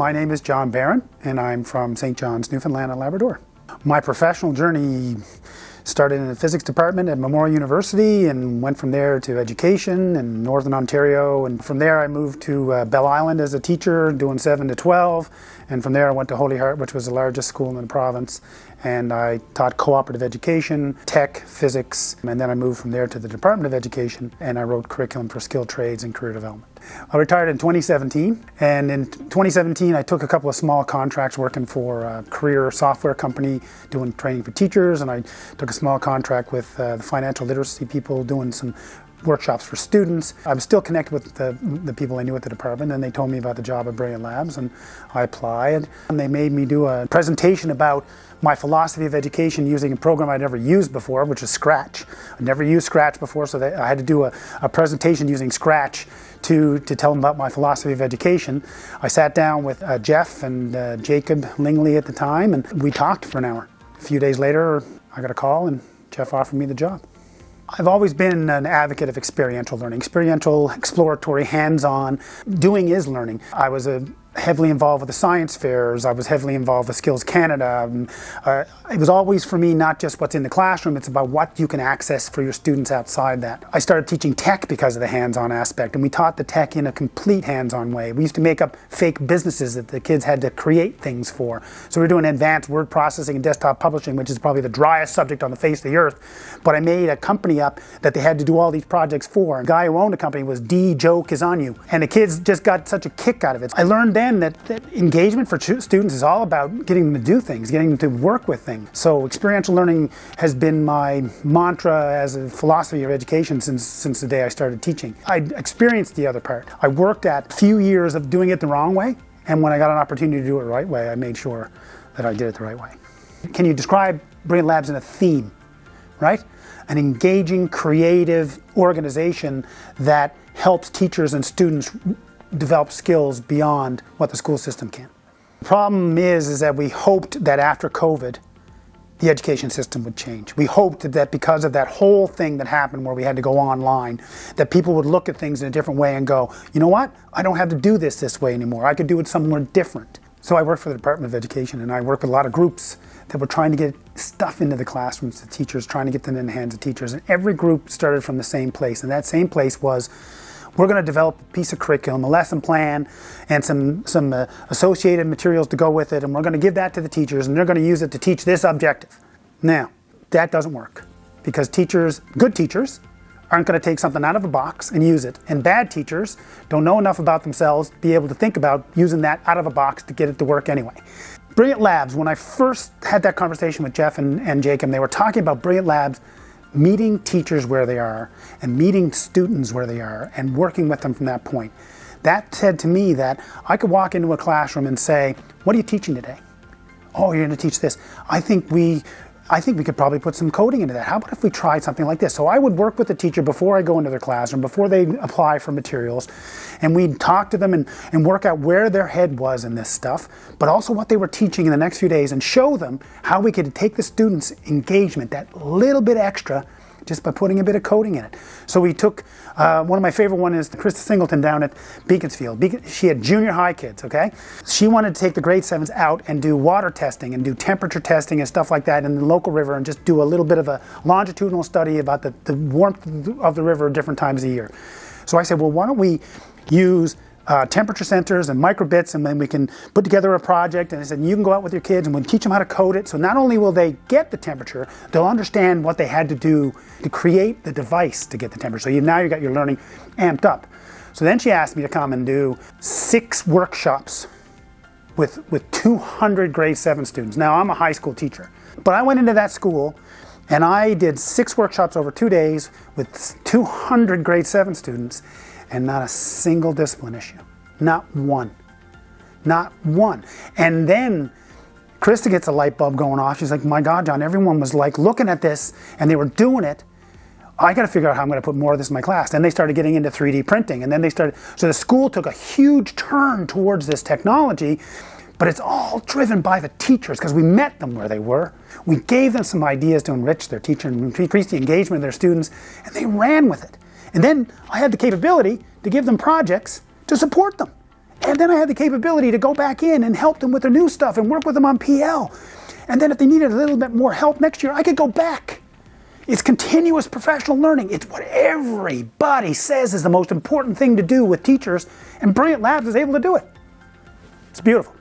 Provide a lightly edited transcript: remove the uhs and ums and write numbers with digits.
My name is John Barron, and I'm from St. John's, Newfoundland and Labrador. My professional journey started in the physics department at Memorial University and went from there to education in Northern Ontario. And from there I moved to Bell Island as a teacher, doing 7 to 12. And from there I went to Holy Heart, which was the largest school in the province. And I taught cooperative education, tech, physics. And then I moved from there to the Department of Education, and I wrote curriculum for skilled trades and career development. I retired in 2017, and in 2017 I took a couple of small contracts working for a career software company doing training for teachers, and I took a small contract with the financial literacy people doing some workshops for students. I was still connected with the people I knew at the department, and they told me about the job at Brilliant Labs, and I applied. And they made me do a presentation about my philosophy of education using a program I'd never used before, which is Scratch. I'd never used Scratch before, so I had to do a presentation using Scratch to tell them about my philosophy of education. I sat down with Jeff and Jacob Lingley at the time, and we talked for an hour. A few days later, I got a call, and Jeff offered me the job. I've always been an advocate of experiential learning, experiential, exploratory, hands-on. Doing is learning. I was heavily involved with the science fairs. I was heavily involved with Skills Canada. It was always for me not just what's in the classroom, it's about what you can access for your students outside that. I started teaching tech because of the hands-on aspect, and we taught the tech in a complete hands-on way. We used to make up fake businesses that the kids had to create things for. So we were doing advanced word processing and desktop publishing, which is probably the driest subject on the face of the earth. But I made a company up that they had to do all these projects for. And the guy who owned the company was D. Joe Kizanyu, and the kids just got such a kick out of it. I learned then that engagement for students is all about getting them to do things, getting them to work with things. So experiential learning has been my mantra as a philosophy of education since the day I started teaching. I experienced the other part. I worked at a few years of doing it the wrong way, and when I got an opportunity to do it the right way, I made sure that I did it the right way. Can you describe Brilliant Labs in a theme, right? An engaging, creative organization that helps teachers and students develop skills beyond what the school system can. The problem is that we hoped that after COVID, the education system would change. We hoped that because of that whole thing that happened where we had to go online, that people would look at things in a different way and go, you know what? I don't have to do this way anymore. I could do it somewhere different. So I work for the Department of Education, and I work with a lot of groups that were trying to get stuff into the classrooms to teachers, trying to get them in the hands of teachers. And every group started from the same place, and that same place was, we're going to develop a piece of curriculum, a lesson plan, and some associated materials to go with it, and we're going to give that to the teachers, and they're going to use it to teach this objective. Now, that doesn't work, because good teachers, aren't going to take something out of a box and use it, and bad teachers don't know enough about themselves to be able to think about using that out of a box to get it to work anyway. Brilliant Labs, when I first had that conversation with Jeff and Jacob, they were talking about Brilliant Labs meeting teachers where they are and meeting students where they are and working with them from that point. That said to me that I could walk into a classroom and say, what are you teaching today? Oh, you're going to teach this. I think we could probably put some coding into that. How about if we tried something like this? So I would work with the teacher before I go into their classroom, before they apply for materials, and we'd talk to them and work out where their head was in this stuff, but also what they were teaching in the next few days, and show them how we could take the students' engagement, that little bit extra, just by putting a bit of coding in it. So we took, one of my favorite one is Krista Singleton down at Beaconsfield. She had junior high kids, okay? She wanted to take the grade 7s out and do water testing and do temperature testing and stuff like that in the local river, and just do a little bit of a longitudinal study about the warmth of the river at different times of the year. So I said, well, why don't we use temperature sensors and microbits, and then we can put together a project. And I said, you can go out with your kids and we'll teach them how to code it. So not only will they get the temperature, they'll understand what they had to do to create the device to get the temperature. So now you got your learning amped up. So then she asked me to come and do 6 workshops with 200 grade 7 students. Now I'm a high school teacher, but I went into that school and I did 6 workshops over 2 days with 200 grade 7 students, and not a single discipline issue. Not one. Not one. And then Krista gets a light bulb going off. She's like, my God, John, everyone was like looking at this and they were doing it. I got to figure out how I'm going to put more of this in my class. Then they started getting into 3D printing, and then so the school took a huge turn towards this technology, but it's all driven by the teachers, because we met them where they were. We gave them some ideas to enrich their teacher and increase the engagement of their students, and they ran with it. And then I had the capability to give them projects to support them. And then I had the capability to go back in and help them with their new stuff and work with them on PL. And then if they needed a little bit more help next year, I could go back. It's continuous professional learning. It's what everybody says is the most important thing to do with teachers, and Brilliant Labs is able to do it. It's beautiful.